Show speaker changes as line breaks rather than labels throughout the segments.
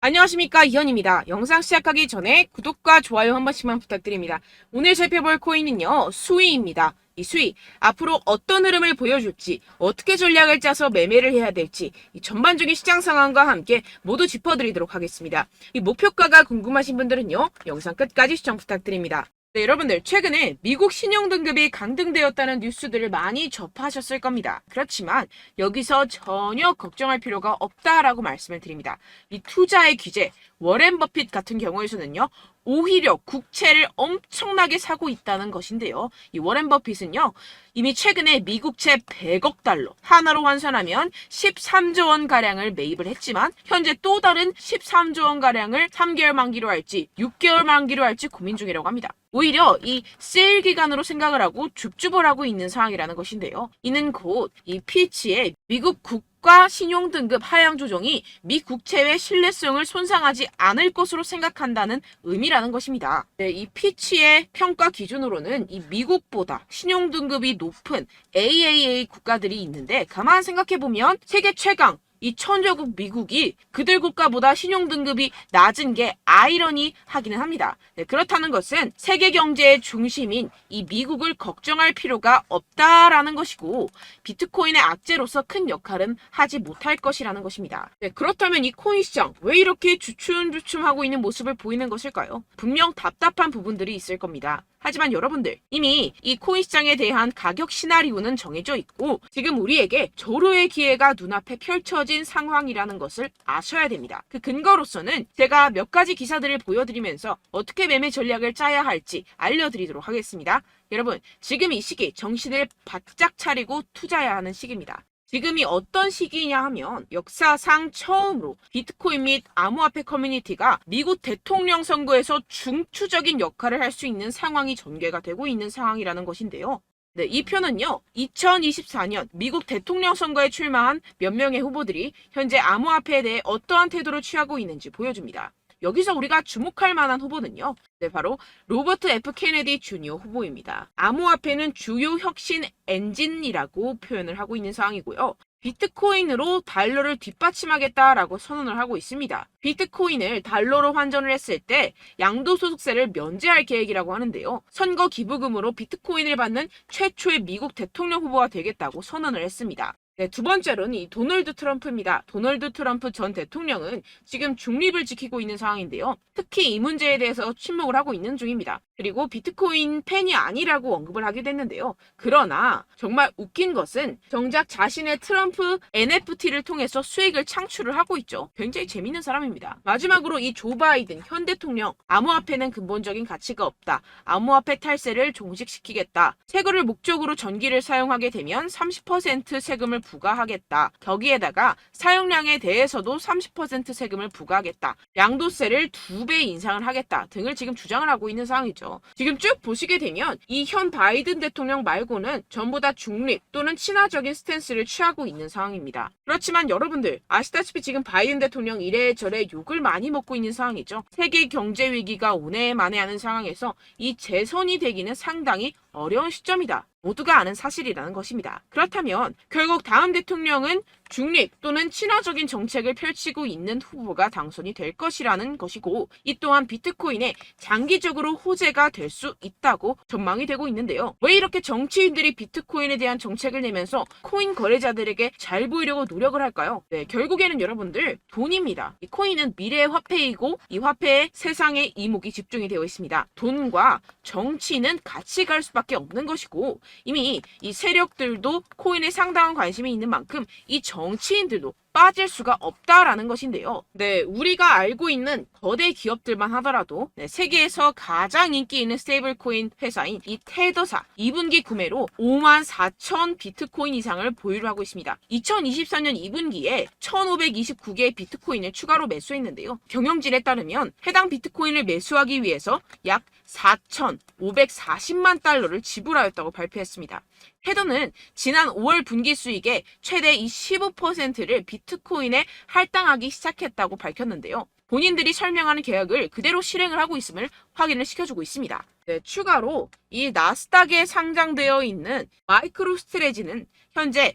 안녕하십니까, 이현입니다. 영상 시작하기 전에 구독과 좋아요 한 번씩만 부탁드립니다. 오늘 살펴볼 코인은요, 수위입니다. 이 수위, 앞으로 어떤 흐름을 보여줄지, 어떻게 전략을 짜서 매매를 해야 될지, 이 전반적인 시장 상황과 함께 모두 짚어드리도록 하겠습니다. 이 목표가가 궁금하신 분들은요, 영상 끝까지 시청 부탁드립니다. 네, 여러분들, 최근에 미국 신용등급이 강등되었다는 뉴스들을 많이 접하셨을 겁니다. 그렇지만 여기서 전혀 걱정할 필요가 없다라고 말씀을 드립니다. 이 투자의 규제, 워렌 버핏 같은 경우에서는요, 오히려 국채를 엄청나게 사고 있다는 것인데요. 이 워렌 버핏은요, 이미 최근에 미국채 100억 달러, 하나로 환산하면 13조 원 가량을 매입을 했지만 현재 또 다른 13조 원 가량을 3개월 만기로 할지 6개월 만기로 할지 고민 중이라고 합니다. 오히려 이 세일 기간으로 생각을 하고 줍줍을 하고 있는 상황이라는 것인데요. 이는 곧 이 피치의 미국 국가 신용등급 하향 조정이 미 국채의 신뢰성을 손상하지 않을 것으로 생각한다는 의미라는 것입니다. 네, 이 피치의 평가 기준으로는 이 미국보다 신용등급이 높은 AAA 국가들이 있는데 가만 생각해보면 세계 최강 이 천조국 미국이 그들 국가보다 신용등급이 낮은 게 아이러니하기는 합니다. 네, 그렇다는 것은 세계 경제의 중심인 이 미국을 걱정할 필요가 없다라는 것이고 비트코인의 악재로서 큰 역할은 하지 못할 것이라는 것입니다. 네, 그렇다면 이 코인 시장 왜 이렇게 주춤주춤하고 있는 모습을 보이는 것일까요? 분명 답답한 부분들이 있을 겁니다. 하지만 여러분들 이미 이 코인 시장에 대한 가격 시나리오는 정해져 있고 지금 우리에게 조로의 기회가 눈앞에 펼쳐진 상황이라는 것을 아셔야 됩니다. 그 근거로서는 제가 몇 가지 기사들을 보여드리면서 어떻게 매매 전략을 짜야 할지 알려드리도록 하겠습니다. 여러분 지금 이 시기 정신을 바짝 차리고 투자해야 하는 시기입니다. 지금이 어떤 시기냐 하면 역사상 처음으로 비트코인 및 암호화폐 커뮤니티가 미국 대통령 선거에서 중추적인 역할을 할 수 있는 상황이 전개가 되고 있는 상황이라는 것인데요. 네, 이 표는요, 2024년 미국 대통령 선거에 출마한 몇 명의 후보들이 현재 암호화폐에 대해 어떠한 태도를 취하고 있는지 보여줍니다. 여기서 우리가 주목할 만한 후보는요. 네, 바로 로버트 F 케네디 주니어 후보입니다. 암호화폐는 주요 혁신 엔진이라고 표현을 하고 있는 상황이고요. 비트코인으로 달러를 뒷받침하겠다라고 선언을 하고 있습니다. 비트코인을 달러로 환전을 했을 때 양도소득세를 면제할 계획이라고 하는데요. 선거 기부금으로 비트코인을 받는 최초의 미국 대통령 후보가 되겠다고 선언을 했습니다. 네, 두 번째로는 이 도널드 트럼프입니다. 도널드 트럼프 전 대통령은 지금 중립을 지키고 있는 상황인데요. 특히 이 문제에 대해서 침묵을 하고 있는 중입니다. 그리고 비트코인 팬이 아니라고 언급을 하게 됐는데요. 그러나 정말 웃긴 것은 정작 자신의 트럼프 NFT를 통해서 수익을 창출을 하고 있죠. 굉장히 재밌는 사람입니다. 마지막으로 이 조 바이든 현 대통령 암호화폐는 근본적인 가치가 없다. 암호화폐 탈세를 종식시키겠다. 세금을 목적으로 전기를 사용하게 되면 30% 세금을 부과하겠다. 거기에다가 사용량에 대해서도 30% 세금을 부과하겠다. 양도세를 2배 인상을 하겠다 등을 지금 주장을 하고 있는 상황이죠. 지금 쭉 보시게 되면 이 현 바이든 대통령 말고는 전부 다 중립 또는 친화적인 스탠스를 취하고 있는 상황입니다. 그렇지만 여러분들 아시다시피 지금 바이든 대통령 이래저래 욕을 많이 먹고 있는 상황이죠. 세계 경제 위기가 오네 만에 하는 상황에서 이 재선이 되기는 상당히 어려운 시점이다. 모두가 아는 사실이라는 것입니다. 그렇다면 결국 다음 대통령은 중립 또는 친화적인 정책을 펼치고 있는 후보가 당선이 될 것이라는 것이고 이 또한 비트코인에 장기적으로 호재가 될 수 있다고 전망이 되고 있는데요. 왜 이렇게 정치인들이 비트코인에 대한 정책을 내면서 코인 거래자들에게 잘 보이려고 노력을 할까요? 네, 결국에는 여러분들 돈입니다. 이 코인은 미래의 화폐이고 이 화폐에 세상의 이목이 집중이 되어 있습니다. 돈과 정치는 같이 갈 수밖에 없는 것이고 이미 이 세력들도 코인에 상당한 관심이 있는 만큼 이 정치인들도 빠질 수가 없다라는 것인데요. 네, 우리가 알고 있는 거대 기업들만 하더라도 세계에서 가장 인기 있는 스테이블 코인 회사인 이 테더사 2분기 구매로 54,000 비트코인 이상을 보유를 하고 있습니다. 2024년 2분기에 1,529개의 비트코인을 추가로 매수했는데요. 경영진에 따르면 해당 비트코인을 매수하기 위해서 약 4,540만 달러를 지불하였다고 발표했습니다. 테더는 지난 5월 분기 수익의 최대 15%를 비트코인에 할당하기 시작했다고 밝혔는데요. 본인들이 설명하는 계약을 그대로 실행을 하고 있음을 확인을 시켜주고 있습니다. 네, 추가로 이 나스닥에 상장되어 있는 마이크로스트레지는 현재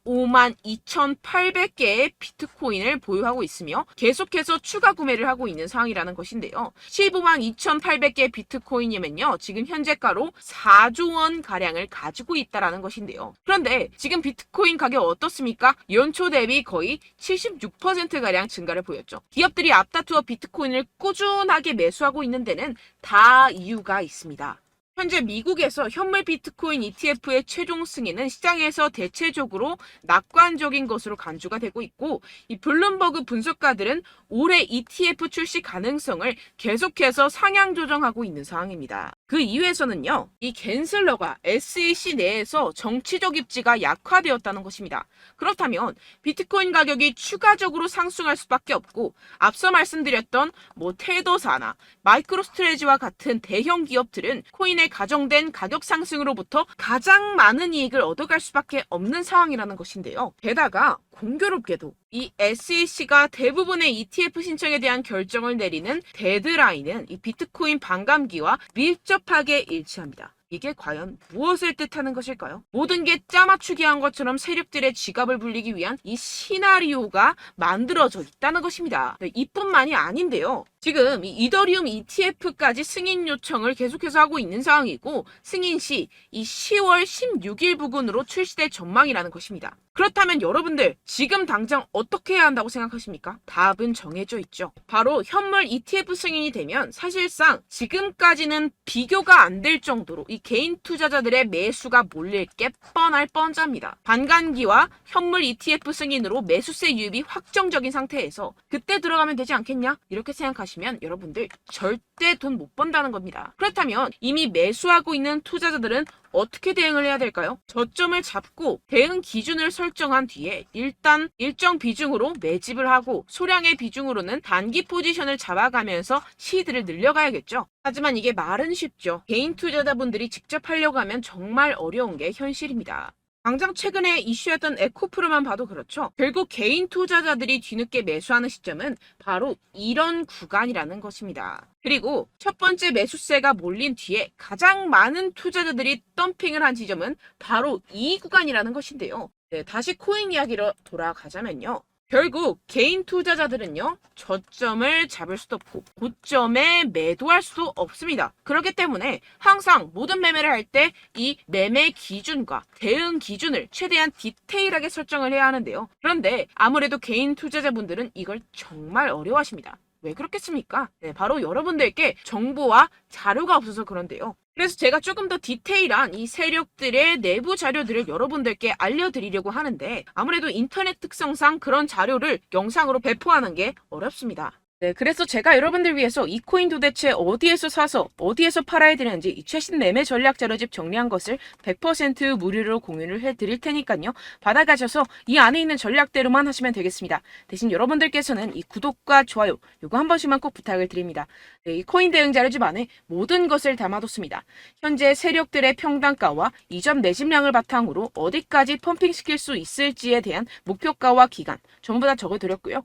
152,800개의 비트코인을 보유하고 있으며 계속해서 추가 구매를 하고 있는 상황이라는 것인데요. 152,800개 비트코인이면요. 지금 현재가로 4조 원 가량을 가지고 있다라는 것인데요. 그런데 지금 비트코인 가격 어떻습니까? 연초 대비 거의 76%가량 증가를 보였죠. 기업들이 앞다투어 비트코인을 꾸준하게 매수하고 있는 데는 다 이유가 있습니다. 현재 미국에서 현물 비트코인 ETF의 최종 승인은 시장에서 대체적으로 낙관적인 것으로 간주가 되고 있고, 이 블룸버그 분석가들은 올해 ETF 출시 가능성을 계속해서 상향 조정하고 있는 상황입니다. 그 이유에서는요, 이 갠슬러가 SEC 내에서 정치적 입지가 약화되었다는 것입니다. 그렇다면 비트코인 가격이 추가적으로 상승할 수밖에 없고, 앞서 말씀드렸던 테더사나 마이크로스트레지와 같은 대형 기업들은 코인의 가정된 가격 상승으로부터 가장 많은 이익을 얻어갈 수밖에 없는 상황이라는 것인데요. 게다가 공교롭게도 이 SEC가 대부분의 ETF 신청에 대한 결정을 내리는 데드라인은 이 비트코인 반감기와 밀접하게 일치합니다. 이게 과연 무엇을 뜻하는 것일까요? 모든 게 짜맞추기 한 것처럼 세력들의 지갑을 불리기 위한 이 시나리오가 만들어져 있다는 것입니다. 이뿐만이 아닌데요. 지금 이 이더리움 ETF까지 승인 요청을 계속해서 하고 있는 상황이고, 승인 시 이 10월 16일 부근으로 출시될 전망이라는 것입니다. 그렇다면 여러분들 지금 당장 어떻게 해야 한다고 생각하십니까? 답은 정해져 있죠. 바로 현물 ETF 승인이 되면 사실상 지금까지는 비교가 안 될 정도로 이 개인 투자자들의 매수가 몰릴 게 뻔할 뻔잡니다. 반감기와 현물 ETF 승인으로 매수세 유입이 확정적인 상태에서 그때 들어가면 되지 않겠냐? 이렇게 생각하시면 여러분들 절대 돈 못 번다는 겁니다. 그렇다면 이미 매수하고 있는 투자자들은 어떻게 대응을 해야 될까요? 저점을 잡고 대응 기준을 설정한 뒤에 일단 일정 비중으로 매집을 하고 소량의 비중으로는 단기 포지션을 잡아가면서 시드를 늘려가야겠죠. 하지만 이게 말은 쉽죠. 개인 투자자분들이 직접 하려고 하면 정말 어려운 게 현실입니다. 당장 최근에 이슈였던 에코프로만 봐도 그렇죠. 결국 개인 투자자들이 뒤늦게 매수하는 시점은 바로 이런 구간이라는 것입니다. 그리고 첫 번째 매수세가 몰린 뒤에 가장 많은 투자자들이 덤핑을 한 지점은 바로 이 구간이라는 것인데요. 다시 코인 이야기로 돌아가자면요. 결국 개인 투자자들은요, 저점을 잡을 수도 없고 고점에 매도할 수도 없습니다. 그렇기 때문에 항상 모든 매매를 할 때 이 매매 기준과 대응 기준을 최대한 디테일하게 설정을 해야 하는데요. 그런데 아무래도 개인 투자자분들은 이걸 정말 어려워하십니다. 왜 그렇겠습니까? 바로 여러분들께 정보와 자료가 없어서 그런데요. 그래서 제가 조금 더 디테일한 이 세력들의 내부 자료들을 여러분들께 알려드리려고 하는데, 아무래도 인터넷 특성상 그런 자료를 영상으로 배포하는 게 어렵습니다. 그래서 제가 여러분들 위해서 이 코인 도대체 어디에서 사서 어디에서 팔아야 되는지 이 최신 매매 전략 자료집 정리한 것을 100% 무료로 공유를 해드릴 테니까요. 받아가셔서 이 안에 있는 전략대로만 하시면 되겠습니다. 대신 여러분들께서는 이 구독과 좋아요 요거 한 번씩만 꼭 부탁을 드립니다. 이 코인 대응 자료집 안에 모든 것을 담아뒀습니다. 현재 세력들의 평단가와 이전 매집량을 바탕으로 어디까지 펌핑시킬 수 있을지에 대한 목표가와 기간 전부 다 적어드렸고요.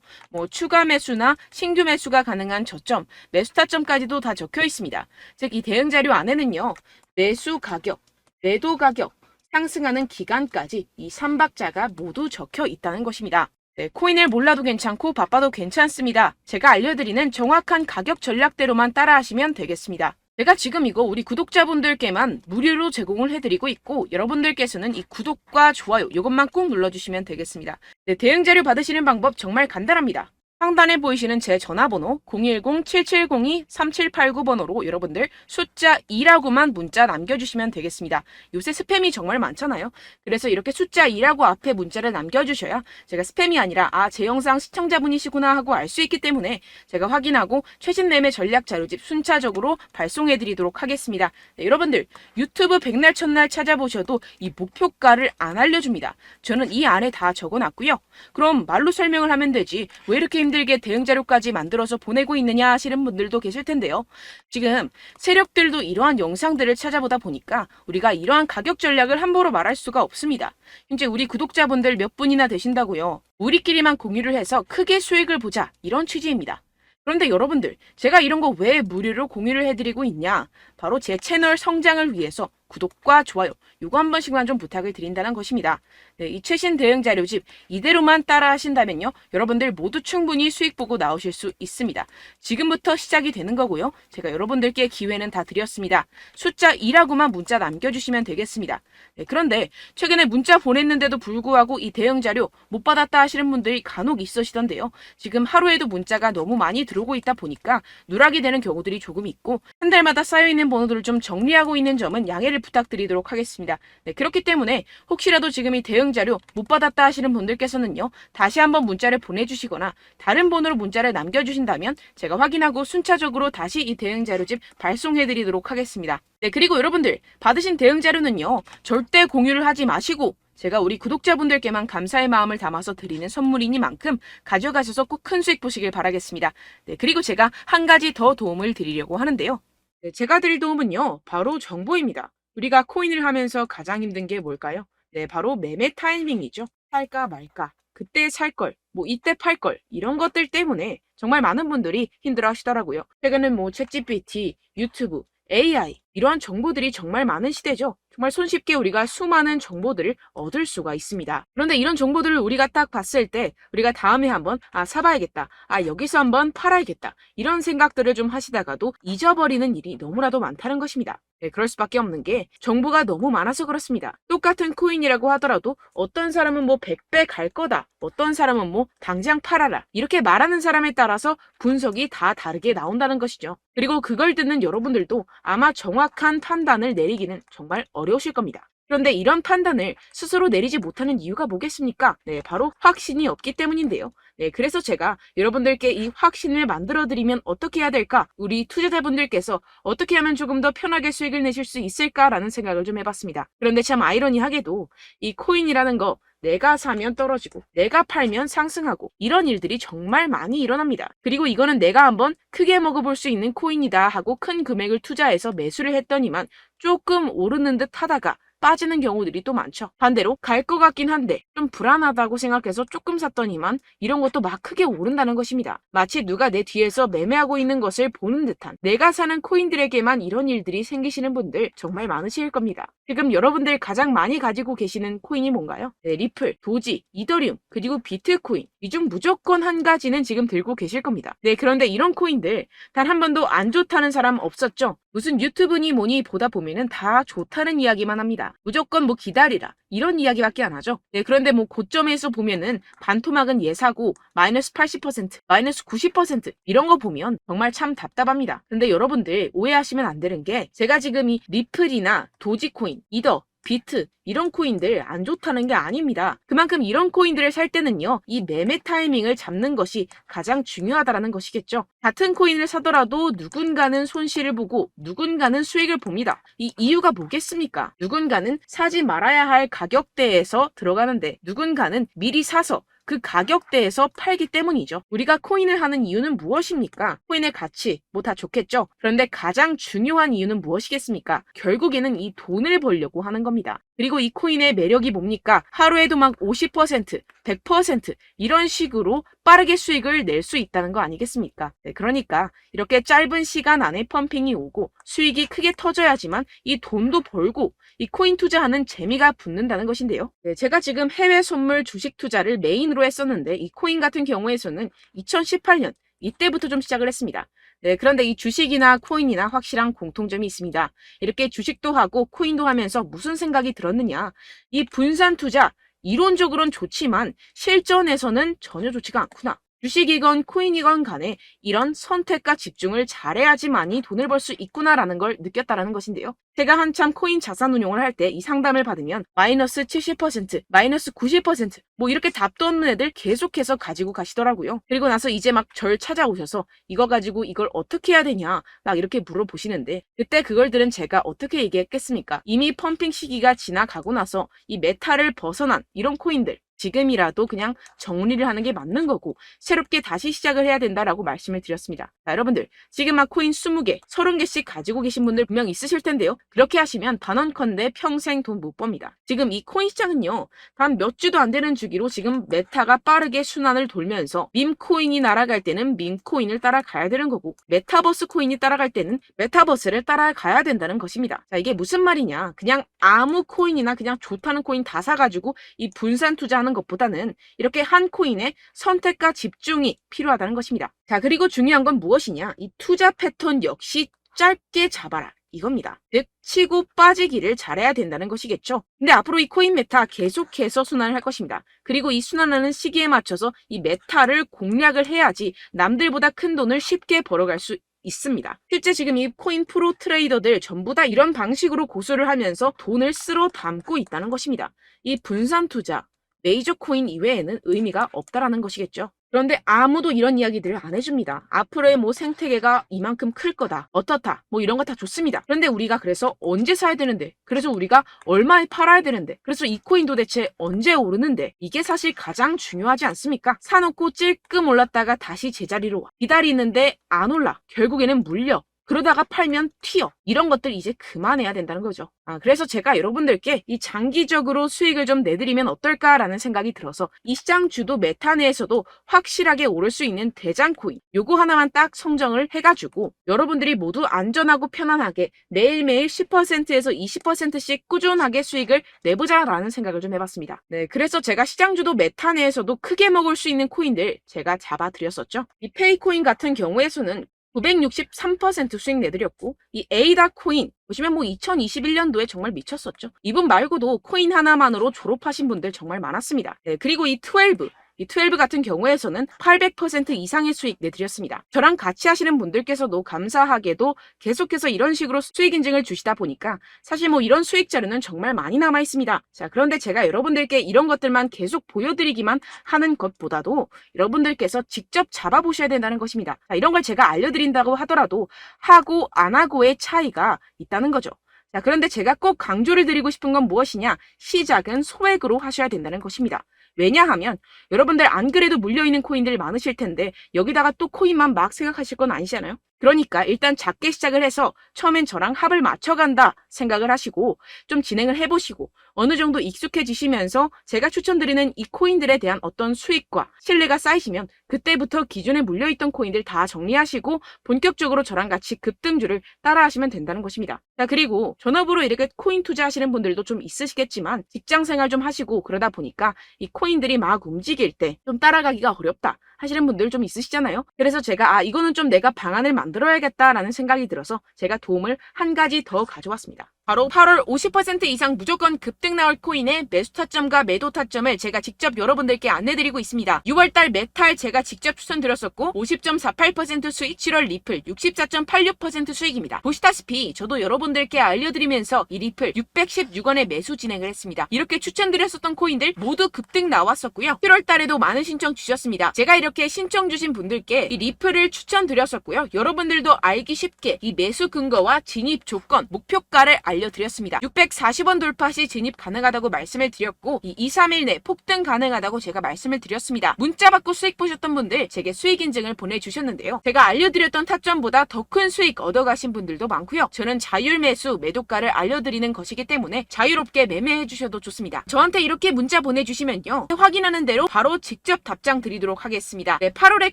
추가 매수나 신규 매수가 가능한 저점, 매수 타점까지도 다 적혀 있습니다. 즉 이 대응 자료 안에는요. 매수 가격, 매도 가격, 상승하는 기간까지 이 3박자가 모두 적혀 있다는 것입니다. 코인을 몰라도 괜찮고 바빠도 괜찮습니다. 제가 알려드리는 정확한 가격 전략대로만 따라하시면 되겠습니다. 제가 지금 이거 우리 구독자분들께만 무료로 제공을 해드리고 있고, 여러분들께서는 이 구독과 좋아요 이것만 꼭 눌러주시면 되겠습니다. 대응 자료 받으시는 방법 정말 간단합니다. 상단에 보이시는 제 전화번호 010-7702-3789번호로 여러분들 숫자 2라고만 문자 남겨주시면 되겠습니다. 요새 스팸이 정말 많잖아요. 그래서 이렇게 숫자 2라고 앞에 문자를 남겨주셔야 제가 스팸이 아니라 제 영상 시청자분이시구나 하고 알 수 있기 때문에 제가 확인하고 최신 매매 전략 자료집 순차적으로 발송해드리도록 하겠습니다. 여러분들 유튜브 백날 첫날 찾아보셔도 이 목표가를 안 알려줍니다. 저는 이 안에 다 적어놨고요. 그럼 말로 설명을 하면 되지 왜 이렇게 힘들게 대응 자료까지 만들어서 보내고 있느냐 하시는 분들도 계실 텐데요. 지금 세력들도 이러한 영상들을 찾아보다 보니까 우리가 이러한 가격 전략을 함부로 말할 수가 없습니다. 현재 우리 구독자분들 몇 분이나 되신다고요. 우리끼리만 공유를 해서 크게 수익을 보자 이런 취지입니다. 그런데 여러분들 제가 이런 거 왜 무료로 공유를 해드리고 있냐? 바로 제 채널 성장을 위해서 구독과 좋아요 요거 한 번씩만 좀 부탁을 드린다는 것입니다. 네, 이 최신 대응 자료집 이대로만 따라 하신다면요. 여러분들 모두 충분히 수익 보고 나오실 수 있습니다. 지금부터 시작이 되는 거고요. 제가 여러분들께 기회는 다 드렸습니다. 숫자 2라고만 문자 남겨주시면 되겠습니다. 네, 그런데 최근에 문자 보냈는데도 불구하고 이 대응 자료 못 받았다 하시는 분들이 간혹 있으시던데요. 지금 하루에도 문자가 너무 많이 들어오고 있다 보니까 누락이 되는 경우들이 조금 있고 한 달마다 쌓여있는 번호들을 좀 정리하고 있는 점은 양해를 부탁드리도록 하겠습니다. 네, 그렇기 때문에 혹시라도 지금 이 대응 자료 못 받았다 하시는 분들께서는요. 다시 한번 문자를 보내주시거나 다른 번호로 문자를 남겨주신다면 제가 확인하고 순차적으로 다시 이 대응 자료집 발송해드리도록 하겠습니다. 네, 그리고 여러분들 받으신 대응 자료는요. 절대 공유를 하지 마시고 제가 우리 구독자분들께만 감사의 마음을 담아서 드리는 선물이니만큼 가져가셔서 꼭 큰 수익 보시길 바라겠습니다. 네, 그리고 제가 한 가지 더 도움을 드리려고 하는데요. 네, 제가 드릴 도움은요. 바로 정보입니다. 우리가 코인을 하면서 가장 힘든 게 뭘까요? 네, 바로 매매 타이밍이죠. 살까 말까, 그때 살 걸, 뭐 이때 팔 걸, 이런 것들 때문에 정말 많은 분들이 힘들어 하시더라고요. 최근은 뭐 챗GPT, 유튜브, AI 이러한 정보들이 정말 많은 시대죠. 정말 손쉽게 우리가 수많은 정보들을 얻을 수가 있습니다. 그런데 이런 정보들을 우리가 딱 봤을 때 우리가 다음에 한번 사봐야겠다. 여기서 한번 팔아야겠다. 이런 생각들을 좀 하시다가도 잊어버리는 일이 너무나도 많다는 것입니다. 네, 그럴 수밖에 없는 게 정보가 너무 많아서 그렇습니다. 똑같은 코인이라고 하더라도 어떤 사람은 뭐 100배 갈 거다. 어떤 사람은 뭐 당장 팔아라. 이렇게 말하는 사람에 따라서 분석이 다 다르게 나온다는 것이죠. 그리고 그걸 듣는 여러분들도 아마 정확한 판단을 내리기는 정말 어려우실 겁니다. 그런데 이런 판단을 스스로 내리지 못하는 이유가 뭐겠습니까? 네, 바로 확신이 없기 때문인데요. 네, 그래서 제가 여러분들께 이 확신을 만들어드리면 어떻게 해야 될까? 우리 투자자분들께서 어떻게 하면 조금 더 편하게 수익을 내실 수 있을까라는 생각을 좀 해봤습니다. 그런데 참 아이러니하게도 이 코인이라는 거 내가 사면 떨어지고 내가 팔면 상승하고 이런 일들이 정말 많이 일어납니다. 그리고 이거는 내가 한번 크게 먹어볼 수 있는 코인이다 하고 큰 금액을 투자해서 매수를 했더니만 조금 오르는 듯 하다가 빠지는 경우들이 또 많죠. 반대로 갈 것 같긴 한데 좀 불안하다고 생각해서 조금 샀더니만 이런 것도 막 크게 오른다는 것입니다. 마치 누가 내 뒤에서 매매하고 있는 것을 보는 듯한 내가 사는 코인들에게만 이런 일들이 생기시는 분들 정말 많으실 겁니다. 지금 여러분들 가장 많이 가지고 계시는 코인이 뭔가요? 네, 리플, 도지, 이더리움, 그리고 비트코인 이 중 무조건 한 가지는 지금 들고 계실 겁니다. 네, 그런데 이런 코인들 단 한 번도 안 좋다는 사람 없었죠? 무슨 유튜브니 뭐니 보다 보면은 다 좋다는 이야기만 합니다. 무조건 뭐 기다리라 이런 이야기밖에 안 하죠. 네, 그런데 뭐 고점에서 보면은 반토막은 예사고 마이너스 80%, 마이너스 90% 이런 거 보면 정말 참 답답합니다. 근데 여러분들 오해하시면 안 되는 게 제가 지금 이 리플이나 도지코인, 이더, 비트 이런 코인들 안 좋다는 게 아닙니다. 그만큼 이런 코인들을 살 때는요. 이 매매 타이밍을 잡는 것이 가장 중요하다는 것이겠죠. 같은 코인을 사더라도 누군가는 손실을 보고 누군가는 수익을 봅니다. 이 이유가 뭐겠습니까? 누군가는 사지 말아야 할 가격대에서 들어가는데 누군가는 미리 사서 그 가격대에서 팔기 때문이죠. 우리가 코인을 하는 이유는 무엇입니까? 코인의 가치, 뭐 다 좋겠죠? 그런데 가장 중요한 이유는 무엇이겠습니까? 결국에는 이 돈을 벌려고 하는 겁니다. 그리고 이 코인의 매력이 뭡니까? 하루에도 막 50%, 100% 이런 식으로 빠르게 수익을 낼 수 있다는 거 아니겠습니까? 네, 그러니까 이렇게 짧은 시간 안에 펌핑이 오고 수익이 크게 터져야지만 이 돈도 벌고 이 코인 투자하는 재미가 붙는다는 것인데요. 네, 제가 지금 해외 선물 주식 투자를 메인으로 했었는데 이 코인 같은 경우에서는 2018년 이때부터 좀 시작을 했습니다. 네, 그런데 이 주식이나 코인이나 확실한 공통점이 있습니다. 이렇게 주식도 하고 코인도 하면서 무슨 생각이 들었느냐? 이 분산 투자 이론적으로는 좋지만 실전에서는 전혀 좋지가 않구나. 주식이건 코인이건 간에 이런 선택과 집중을 잘해야지만이 돈을 벌 수 있구나라는 걸 느꼈다라는 것인데요. 제가 한참 코인 자산 운용을 할 때 이 상담을 받으면 마이너스 70%, 마이너스 90% 뭐 이렇게 답도 없는 애들 계속해서 가지고 가시더라고요. 그리고 나서 이제 막 절 찾아오셔서 이거 가지고 이걸 어떻게 해야 되냐 막 이렇게 물어보시는데 그때 그걸 들은 제가 어떻게 얘기했겠습니까? 이미 펌핑 시기가 지나가고 나서 이 메타를 벗어난 이런 코인들 지금이라도 그냥 정리를 하는 게 맞는 거고 새롭게 다시 시작을 해야 된다라고 말씀을 드렸습니다. 자, 여러분들 지금 막 코인 20개, 30개씩 가지고 계신 분들 분명 있으실 텐데요. 그렇게 하시면 단언컨대 평생 돈 못 법니다. 지금 이 코인 시장은요, 단 몇 주도 안 되는 주기로 지금 메타가 빠르게 순환을 돌면서 밈코인이 날아갈 때는 밈코인을 따라가야 되는 거고, 메타버스 코인이 따라갈 때는 메타버스를 따라가야 된다는 것입니다. 자, 이게 무슨 말이냐? 그냥 아무 코인이나 그냥 좋다는 코인 다 사가지고 이 분산 투자하는 것보다는 이렇게 한 코인에 선택과 집중이 필요하다는 것입니다. 자, 그리고 중요한 건 무엇이냐? 이 투자 패턴 역시 짧게 잡아라. 이겁니다. 즉 치고 빠지기를 잘해야 된다는 것이겠죠. 근데 앞으로 이 코인 메타 계속해서 순환을 할 것입니다. 그리고 이 순환하는 시기에 맞춰서 이 메타를 공략을 해야지 남들보다 큰 돈을 쉽게 벌어갈 수 있습니다. 실제 지금 이 코인 프로 트레이더들 전부 다 이런 방식으로 고수를 하면서 돈을 쓸어 담고 있다는 것입니다. 이 분산 투자, 메이저 코인 이외에는 의미가 없다라는 것이겠죠. 그런데 아무도 이런 이야기들을 안 해줍니다. 앞으로의 뭐 생태계가 이만큼 클 거다, 어떻다, 뭐 이런 거 다 좋습니다. 그런데 우리가 그래서 언제 사야 되는데, 그래서 우리가 얼마에 팔아야 되는데, 그래서 이 코인 도대체 언제 오르는데, 이게 사실 가장 중요하지 않습니까? 사놓고 찔끔 올랐다가 다시 제자리로 와. 기다리는데 안 올라. 결국에는 물려. 그러다가 팔면 튀어. 이런 것들 이제 그만해야 된다는 거죠. 그래서 제가 여러분들께 이 장기적으로 수익을 좀 내드리면 어떨까라는 생각이 들어서 이 시장 주도 메타 내에서도 확실하게 오를 수 있는 대장 코인 요거 하나만 딱 선정을 해가지고 여러분들이 모두 안전하고 편안하게 매일매일 10%에서 20%씩 꾸준하게 수익을 내보자라는 생각을 좀 해봤습니다. 네, 그래서 제가 시장 주도 메타 내에서도 크게 먹을 수 있는 코인들 제가 잡아드렸었죠. 이 페이코인 같은 경우에서는 963% 수익 내드렸고, 이 에이다 코인 보시면 뭐 2021년도에 정말 미쳤었죠. 이분 말고도 코인 하나만으로 졸업하신 분들 정말 많았습니다. 네, 그리고 이 12 같은 경우에서는 800% 이상의 수익 내드렸습니다. 저랑 같이 하시는 분들께서도 감사하게도 계속해서 이런 식으로 수익 인증을 주시다 보니까 사실 뭐 이런 수익 자료는 정말 많이 남아 있습니다. 자, 그런데 제가 여러분들께 이런 것들만 계속 보여드리기만 하는 것보다도 여러분들께서 직접 잡아보셔야 된다는 것입니다. 자, 이런 걸 제가 알려드린다고 하더라도 하고 안 하고의 차이가 있다는 거죠. 자, 그런데 제가 꼭 강조를 드리고 싶은 건 무엇이냐? 시작은 소액으로 하셔야 된다는 것입니다. 왜냐하면 여러분들 안 그래도 물려있는 코인들 많으실 텐데 여기다가 또 코인만 막 생각하실 건 아니잖아요. 그러니까 일단 작게 시작을 해서 처음엔 저랑 합을 맞춰간다 생각을 하시고 좀 진행을 해보시고 어느 정도 익숙해지시면서 제가 추천드리는 이 코인들에 대한 어떤 수익과 신뢰가 쌓이시면 그때부터 기존에 물려있던 코인들 다 정리하시고 본격적으로 저랑 같이 급등주를 따라하시면 된다는 것입니다. 자, 그리고 전업으로 이렇게 코인 투자하시는 분들도 좀 있으시겠지만 직장생활 좀 하시고 그러다 보니까 이 코인들이 막 움직일 때 좀 따라가기가 어렵다 하시는 분들 좀 있으시잖아요. 그래서 제가 이거는 좀 내가 방안을 만들어야겠다라는 생각이 들어서 제가 도움을 한 가지 더 가져왔습니다. 바로 8월 50% 이상 무조건 급등 나올 코인의 매수 타점과 매도 타점을 제가 직접 여러분들께 안내드리고 있습니다. 6월달 메탈 제가 직접 추천드렸었고 50.48% 수익, 7월 리플 64.86% 수익입니다. 보시다시피 저도 여러분들께 알려드리면서 이 리플 616원에 매수 진행을 했습니다. 이렇게 추천드렸었던 코인들 모두 급등 나왔었고요. 7월달에도 많은 신청 주셨습니다. 제가 이렇게 신청 주신 분들께 이 리플을 추천드렸었고요. 여러분들도 알기 쉽게 이 매수 근거와 진입 조건, 목표가를 알려드렸습니다. 640원 돌파 시 진입 가능하다고 말씀을 드렸고 이 2-3일 내 폭등 가능하다고 제가 말씀을 드렸습니다. 문자 받고 수익 보셨던 분들 제게 수익 인증을 보내주셨는데요. 제가 알려드렸던 타점보다 더 큰 수익 얻어가신 분들도 많고요. 저는 자율 매수 매도가를 알려드리는 것이기 때문에 자유롭게 매매해 주셔도 좋습니다. 저한테 이렇게 문자 보내주시면요. 확인하는 대로 바로 직접 답장 드리도록 하겠습니다. 네, 8월의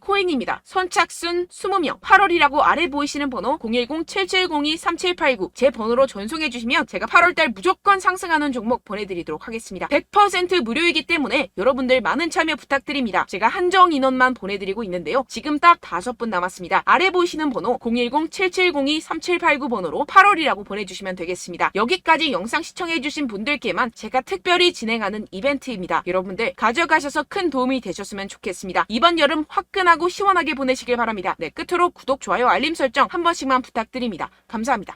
코인입니다. 선착순 20명 8월이라고 아래 보이시는 번호 010-7702-3789 제 번호로 전송해 주시면 제가 8월달 무조건 상승하는 종목 보내드리도록 하겠습니다. 100% 무료이기 때문에 여러분들 많은 참여 부탁드립니다. 제가 한정 인원만 보내드리고 있는데요. 지금 딱 5분 남았습니다. 아래 보이시는 번호 010-7702-3789 번호로 8월이라고 보내주시면 되겠습니다. 여기까지 영상 시청해주신 분들께만 제가 특별히 진행하는 이벤트입니다. 여러분들 가져가셔서 큰 도움이 되셨으면 좋겠습니다. 이번 여름 화끈하고 시원하게 보내시길 바랍니다. 네, 끝으로 구독, 좋아요, 알림 설정 한 번씩만 부탁드립니다. 감사합니다.